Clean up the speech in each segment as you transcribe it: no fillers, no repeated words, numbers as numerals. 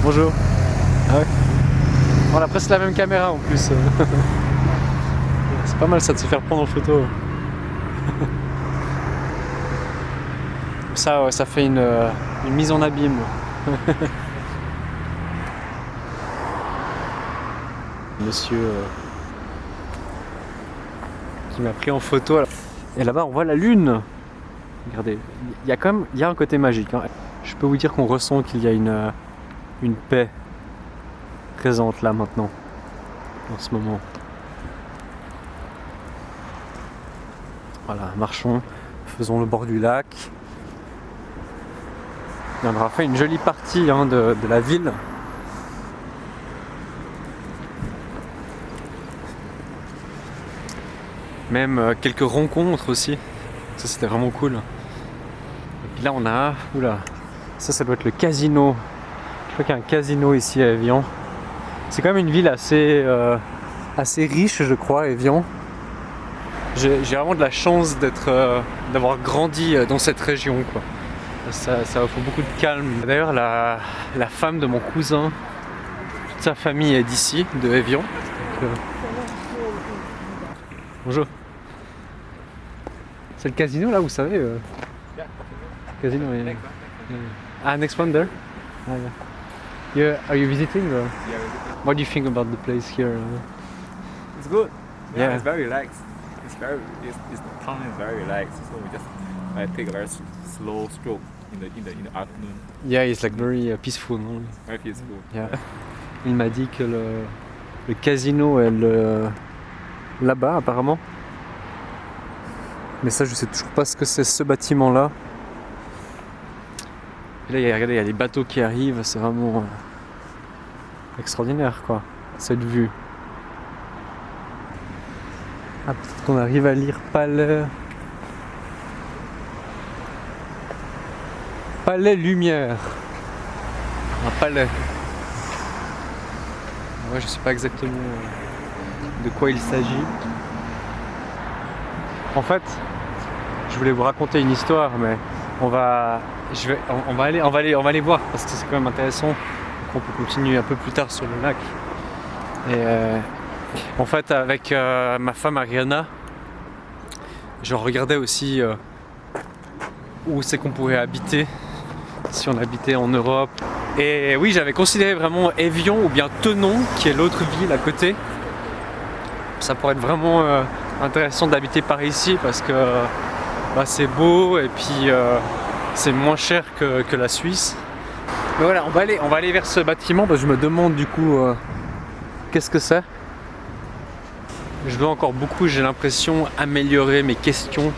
Bonjour. Ah ouais. On a presque la même caméra en plus. C'est pas mal ça de se faire prendre en photo. Ça, ouais, ça fait une mise en abîme. Monsieur qui m'a pris en photo. Et là-bas, on voit la lune. Regardez, il y a un côté magique. Hein. Je peux vous dire qu'on ressent qu'il y a une paix présente là maintenant, en ce moment. Voilà, marchons, faisons le bord du lac. Et on aura fait une jolie partie hein, de la ville. Même quelques rencontres aussi. Ça c'était vraiment cool. Et puis là on a... Oula, ça doit être le casino. Je crois qu'il y a un casino ici à Évian. C'est quand même une ville assez riche je crois, Évian. J'ai vraiment de la chance d'avoir grandi dans cette région quoi. Ça offre beaucoup de calme. D'ailleurs la femme de mon cousin, toute sa famille est d'ici, de Évian. Bonjour. C'est le casino là, vous savez Casino, yeah. Ah, next one there? Ah, yeah. Are you visiting or? Yeah. What do you think about the place here? It's good. Yeah, Yeah. it's very relaxed. The town is very relaxed. So we just take a very slow stroke in the afternoon. Yeah, it's like very peaceful. No? Very peaceful. Yeah. Il m'a dit que le casino est là-bas apparemment. Mais ça, je sais toujours pas ce que c'est ce bâtiment-là. Et là, regardez, il y a des bateaux qui arrivent. C'est vraiment extraordinaire, quoi, cette vue. Ah, peut-être qu'on arrive à lire Palais Lumière. Un palais. Ouais, je sais pas exactement de quoi il s'agit. En fait, je voulais vous raconter une histoire, mais on va aller voir parce que c'est quand même intéressant. Donc on peut continuer un peu plus tard sur le lac. Et en fait, avec ma femme Ariana, je regardais aussi où c'est qu'on pourrait habiter si on habitait en Europe. Et oui, j'avais considéré vraiment Évian ou bien Thonon, qui est l'autre ville à côté. Ça pourrait être vraiment intéressant d'habiter par ici parce que c'est beau et puis c'est moins cher que la Suisse. Mais voilà, on va aller vers ce bâtiment parce que je me demande du coup qu'est-ce que c'est. Je veux encore beaucoup, j'ai l'impression, améliorer mes questions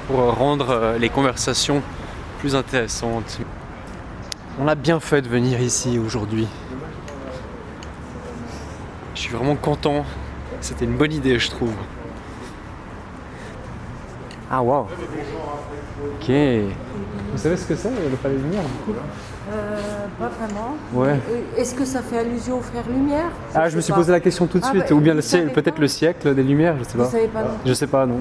pour rendre les conversations plus intéressantes. On a bien fait de venir ici aujourd'hui. Je suis vraiment content. C'était une bonne idée, je trouve. Ah, waouh. Ok. Vous savez ce que c'est, le Palais Lumière, du coup? Pas vraiment. Ouais. Est-ce que ça fait allusion aux frères Lumière? Ah, je me suis posé la question tout de suite. Ou bien peut-être le siècle des Lumières, je sais pas. Vous savez pas non. Je sais pas, non.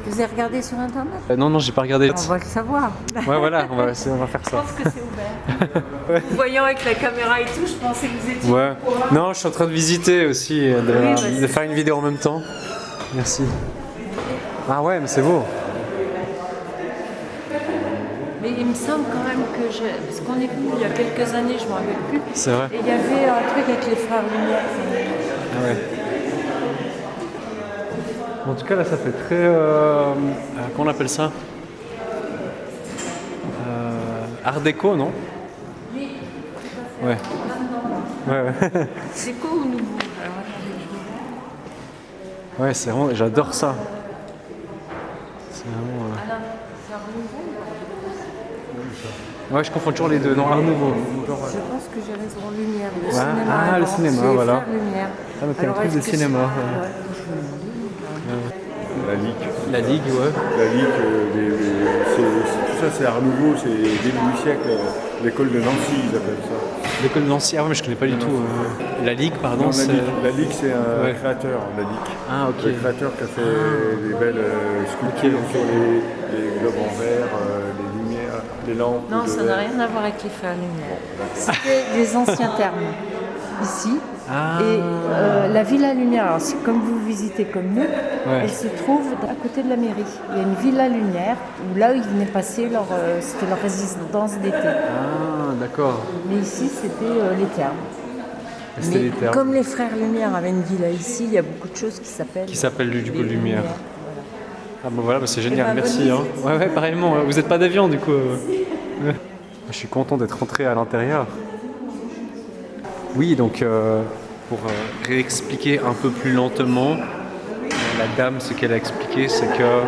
Vous avez regardé sur internet? Non, j'ai pas regardé. On va le savoir. Ouais, voilà, on va faire Je ça. pense que c'est ouvert. Vous voyant avec la caméra et tout, je pensais que vous étiez. Ouais. Non, je suis en train de visiter aussi, de faire une vidéo en même temps. Merci. Ah ouais, mais c'est beau. Mais il me semble quand même que parce qu'on est venu il y a quelques années, je ne me rappelle plus. C'est vrai. Et il y avait un truc avec les frères Lumière. Ah ouais. En tout cas, là, ça fait très... comment on appelle ça? Art déco, non? Oui. Ouais. Ouais. Déco ou nouveau? Alors, attendez, Ouais, c'est vraiment... J'adore ça. C'est vraiment... Alain, c'est Art Nouveau? Ouais, je confonds toujours les deux. Non, Art Nouveau. Je pense que j'ai raison. Lumière, le Ouais. cinéma. Ah, le avant. cinéma, C'est les voilà. frères Lumière. Ah, donc il y a un Alors, truc de est-ce que cinéma. c'est- Ouais. La Ligue. La Ligue, ouais. La Ligue, tout ça c'est Art Nouveau, c'est début du siècle, l'école de Nancy, ils appellent ça. L'école de Nancy, ah ouais, mais je connais pas du tout. La Ligue, pardon, Non, c'est... la Ligue c'est un Ouais. créateur, la Ligue. Ah, ok. Le créateur qui a fait des belles sculptures Ok. sur les globes en verre, les lumières, les lampes. Non, ça n'a rien à voir avec les frères Lumière. C'était les anciens thermes, ici. Et la Villa Lumière, alors comme vous visitez comme nous, elle se trouve à côté de la mairie. Il y a une Villa Lumière où là ils venaient passer c'était leur résidence d'été. Ah, d'accord. Mais ici c'était les thermes. C'était Mais les termes. comme les frères Lumière avaient une villa ici, il y a beaucoup de choses qui s'appellent. Qui s'appelle du coup les Lumière. Voilà. Ah bon voilà, bah, c'est génial, ben, merci. bonne Hein. visite. Ouais, pareillement. Vous n'êtes pas d'avion du coup. Ouais. Je suis content d'être rentré à l'intérieur. Oui, donc pour réexpliquer un peu plus lentement, la dame, ce qu'elle a expliqué, c'est que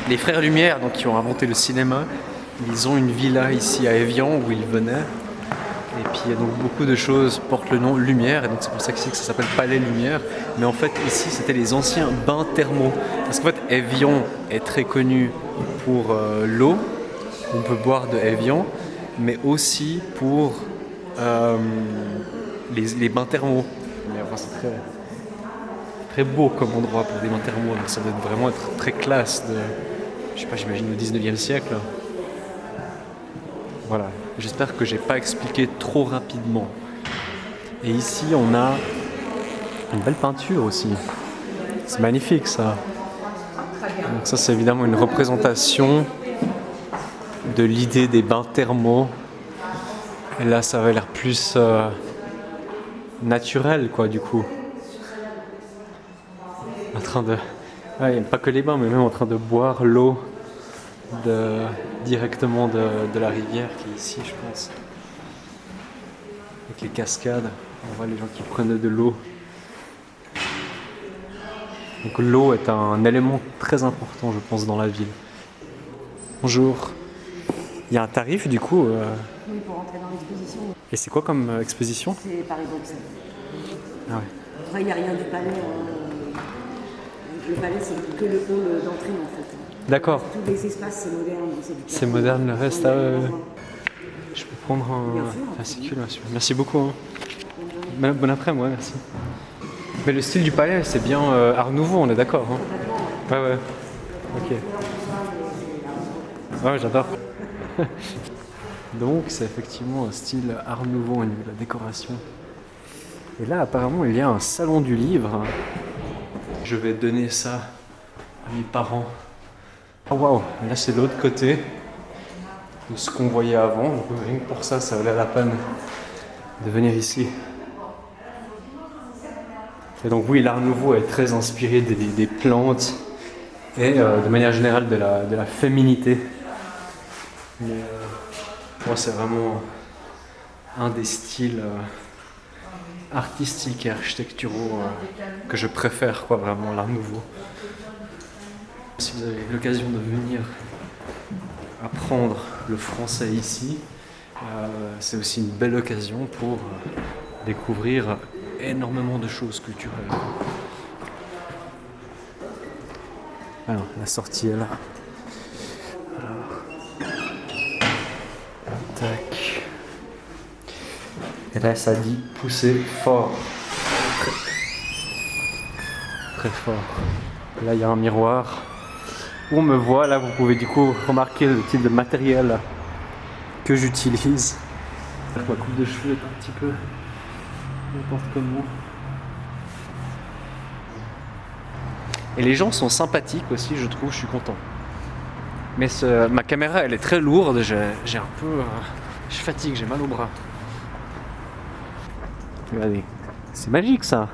les frères Lumière, donc, qui ont inventé le cinéma, ils ont une villa ici à Évian où ils venaient. Et puis donc beaucoup de choses portent le nom Lumière, et donc c'est pour ça que ça s'appelle Palais Lumière. Mais en fait ici c'était les anciens bains thermaux. Parce qu'en fait Évian est très connu pour l'eau, on peut boire de Évian, mais aussi pour les bains thermaux. Mais enfin, c'est très beau comme endroit pour des bains thermaux, donc ça doit vraiment être très classe de, je sais pas, j'imagine au 19e siècle. Voilà, j'espère que j'ai pas expliqué trop rapidement. Et ici on a une belle peinture aussi. C'est magnifique ça. Donc ça c'est évidemment une représentation de l'idée des bains thermaux. Et là ça avait l'air plus naturel quoi du coup. En train de... Ouais, pas que les bains mais même en train de boire l'eau directement de la rivière qui est ici, je pense. Avec les cascades, on voit les gens qui prennent de l'eau. Donc l'eau est un élément très important, je pense, dans la ville. Bonjour. Il y a un tarif du coup Oui, pour entrer dans l'exposition. Et c'est quoi comme exposition? C'est Paris-Bruxelles. Ah ouais. Après, il n'y a rien du palais. Le palais, c'est que le hall d'entrée, en fait. D'accord. Tous les espaces, c'est moderne. C'est moderne, le reste. Je peux prendre Bien un sûr. fascicule. Merci beaucoup. Hein. Bon après-midi, ouais, merci. Mais le style du palais, c'est bien Art Nouveau, on est d'accord. Hein. Ouais. Ok. Ouais, j'adore. Donc, c'est effectivement un style Art Nouveau au niveau de la décoration. Et là, apparemment, il y a un salon du livre. Je vais donner ça à mes parents. Oh waouh, là c'est l'autre côté de ce qu'on voyait avant. Donc, rien que pour ça, ça valait la peine de venir ici. Et donc oui, l'art nouveau est très inspiré des plantes et de manière générale de la féminité. Mais moi, c'est vraiment un des styles artistiques et architecturaux que je préfère, quoi, vraiment, l'art nouveau. Si vous avez l'occasion de venir apprendre le français ici, c'est aussi une belle occasion pour découvrir énormément de choses culturelles. Alors, la sortie est là. Alors. Tac. Et là, ça dit pousser fort. Très fort. Là, il y a un miroir. Où on me voit, là, vous pouvez du coup remarquer le type de matériel que j'utilise. Ma coupe de cheveux est un petit peu n'importe comment. Et les gens sont sympathiques aussi, je trouve, je suis content. Mais ma caméra, elle est très lourde, j'ai un peu... je fatigue, j'ai mal au bras. Regardez, c'est magique ça.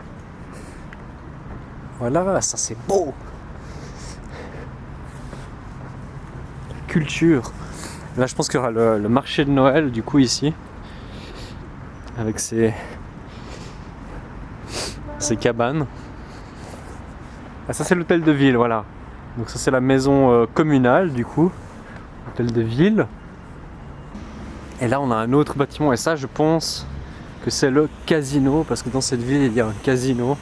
Voilà, ça c'est beau. Culture. Là, je pense qu'il y aura le marché de Noël, du coup, ici. Avec ces cabanes. Ah, ça, c'est l'hôtel de ville, voilà. Donc, ça, c'est la maison communale, du coup. Hôtel de ville. Et là, on a un autre bâtiment. Et ça, je pense que c'est le casino. Parce que dans cette ville, il y a un casino.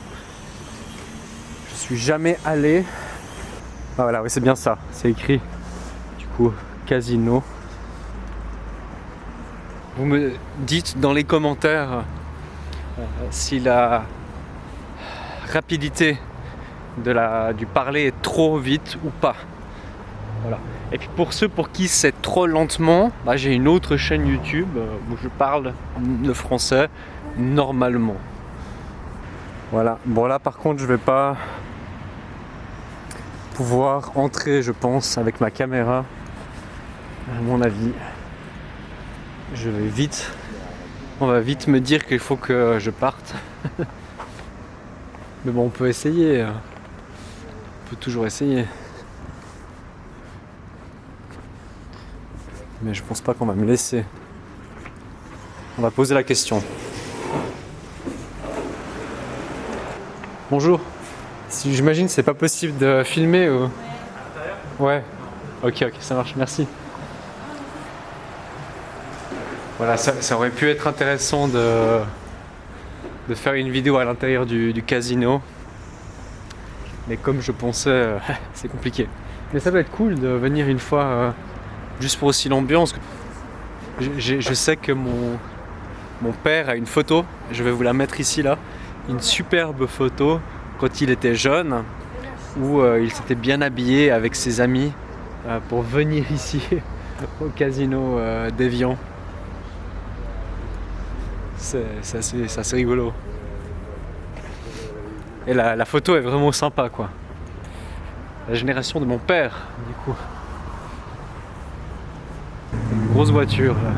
Je suis jamais allé. Ah, voilà, oui, c'est bien ça. C'est écrit. Casino. Vous me dites dans les commentaires si la rapidité du parler est trop vite ou pas. Voilà. Et puis pour ceux pour qui c'est trop lentement, bah, j'ai une autre chaîne YouTube où je parle le français normalement. Voilà, bon là par contre je vais pas pouvoir entrer je pense avec ma caméra, à mon avis. Je vais vite, on va vite me dire qu'il faut que je parte. Mais bon on peut essayer, on peut toujours essayer. Mais je pense pas qu'on va me laisser. On va poser la question. Bonjour. Si j'imagine c'est pas possible de filmer ou. Ouais. Ok, ça marche, merci. Voilà, ça aurait pu être intéressant de faire une vidéo à l'intérieur du casino. Mais comme je pensais, c'est compliqué. Mais ça doit être cool de venir une fois juste pour aussi l'ambiance. Je sais que mon père a une photo, je vais vous la mettre ici là, une superbe photo quand il était jeune où il s'était bien habillé avec ses amis pour venir ici au casino d'Évian. C'est assez rigolo. Et la photo est vraiment sympa quoi. La génération de mon père du coup. Une grosse voiture là.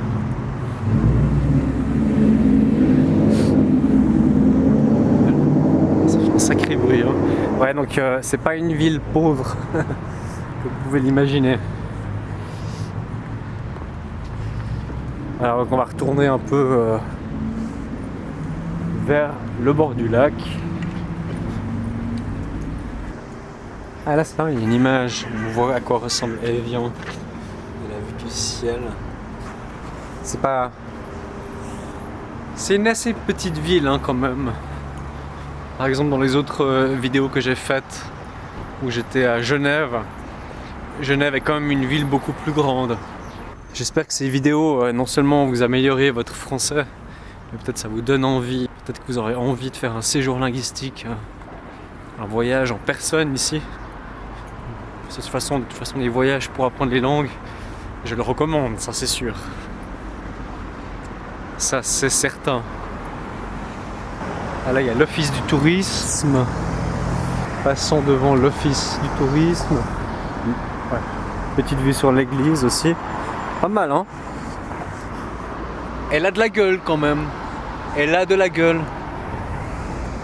Ça fait un sacré bruit hein. Ouais donc c'est pas une ville pauvre que vous pouvez l'imaginer. Alors donc on va retourner un peu vers le bord du lac. Ah là c'est une image, on voit à quoi ressemble Évian. La vue du ciel. C'est une assez petite ville hein, quand même. Par exemple dans les autres vidéos que j'ai faites où j'étais à Genève, Genève est quand même une ville beaucoup plus grande. J'espère que ces vidéos non seulement vous améliorez votre français, mais peut-être ça vous donne envie, peut-être que vous aurez envie de faire un séjour linguistique, un voyage en personne ici. De toute façon, les voyages pour apprendre les langues, je le recommande, ça c'est sûr. Ça c'est certain. Ah là il y a l'office du tourisme. Passons devant l'office du tourisme. Ouais. Petite vue sur l'église aussi. Pas mal hein. Elle a de la gueule quand même. Elle a de la gueule.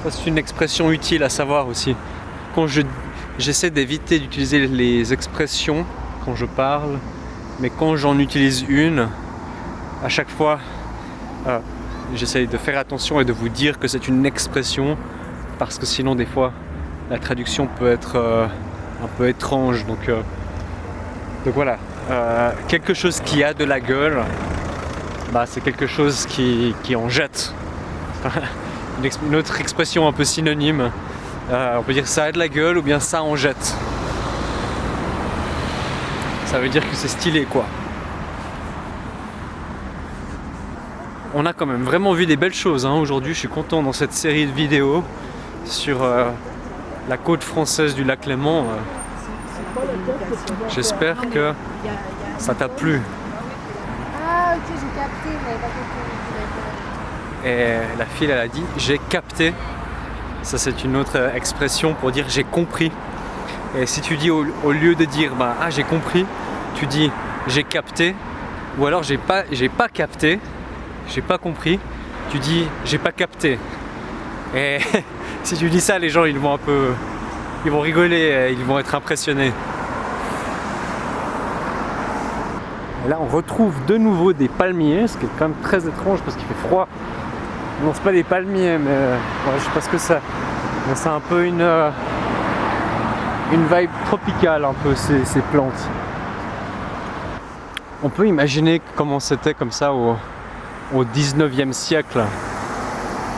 Ça c'est une expression utile à savoir aussi. Quand j'essaie d'éviter d'utiliser les expressions quand je parle, mais quand j'en utilise une, à chaque fois, j'essaie de faire attention et de vous dire que c'est une expression, parce que sinon des fois la traduction peut être un peu étrange. Donc voilà, quelque chose qui a de la gueule, bah, c'est quelque chose qui en jette. Une autre expression un peu synonyme. On peut dire ça a de la gueule ou bien ça en jette. Ça veut dire que c'est stylé quoi. On a quand même vraiment vu des belles choses hein. Aujourd'hui je suis content dans cette série de vidéos sur la côte française du lac Léman. J'espère que ça t'a plu. Ah ok j'ai capté, j'avais pas compris. Et la fille elle a dit j'ai capté. Ça c'est une autre expression pour dire j'ai compris. Et si tu dis au lieu de dire bah, ah j'ai compris, tu dis j'ai capté, ou alors j'ai pas capté, j'ai pas compris, tu dis j'ai pas capté. Et si tu dis ça, les gens ils vont rigoler, ils vont être impressionnés. Et là on retrouve de nouveau des palmiers, ce qui est quand même très étrange parce qu'il fait froid. Non c'est pas des palmiers mais ouais, je sais pas ce que c'est. Mais c'est un peu une vibe tropicale un peu ces plantes. On peut imaginer comment c'était comme ça au 19e siècle.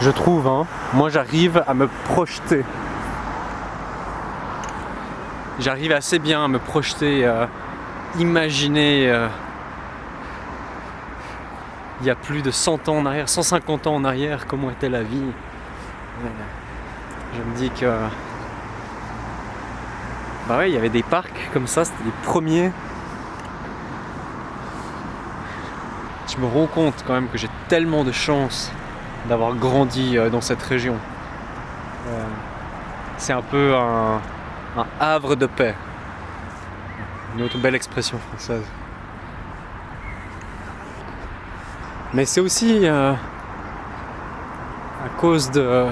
Je trouve hein. Moi j'arrive à me projeter. J'arrive assez bien à me projeter, imaginer il y a plus de 100 ans en arrière, 150 ans en arrière, comment était la vie. Je me dis que bah ouais, il y avait des parcs comme ça, c'était les premiers je me rends compte quand même que j'ai tellement de chance d'avoir grandi dans cette région. C'est un peu un havre de paix. Une autre belle expression française. Mais c'est aussi à cause de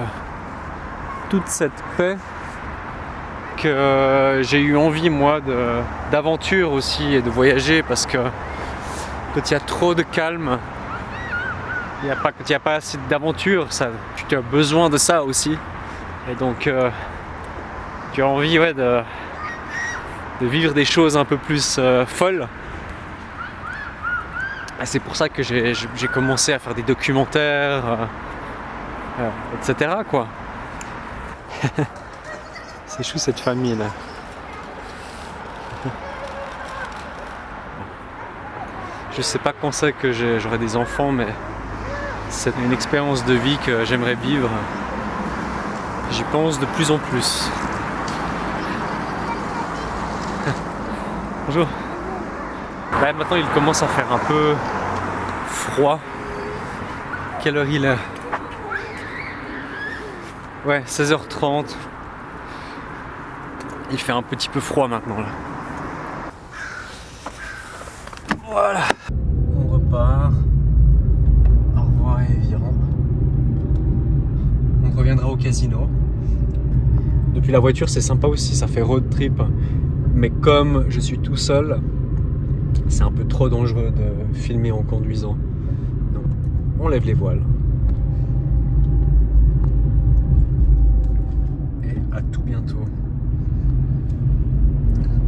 toute cette paix que j'ai eu envie, moi, d'aventure aussi et de voyager, parce que quand il y a trop de calme, quand il n'y a pas assez d'aventure, tu as besoin de ça aussi. Et donc, tu as envie de vivre des choses un peu plus folles. Et c'est pour ça que j'ai commencé à faire des documentaires, etc. quoi. C'est chou cette famille là. Je sais pas quand c'est que j'aurai des enfants, mais c'est une expérience de vie que j'aimerais vivre. J'y pense de plus en plus. Bonjour. Bah, maintenant il commence à faire un peu froid. Quelle heure il est? Ouais, 16h30. Il fait un petit peu froid maintenant là. Voilà. On repart. Au revoir Éviran. On reviendra au casino. Depuis la voiture c'est sympa aussi, ça fait road trip. Mais comme je suis tout seul, c'est un peu trop dangereux de filmer en conduisant. Donc on lève les voiles. Et à tout bientôt.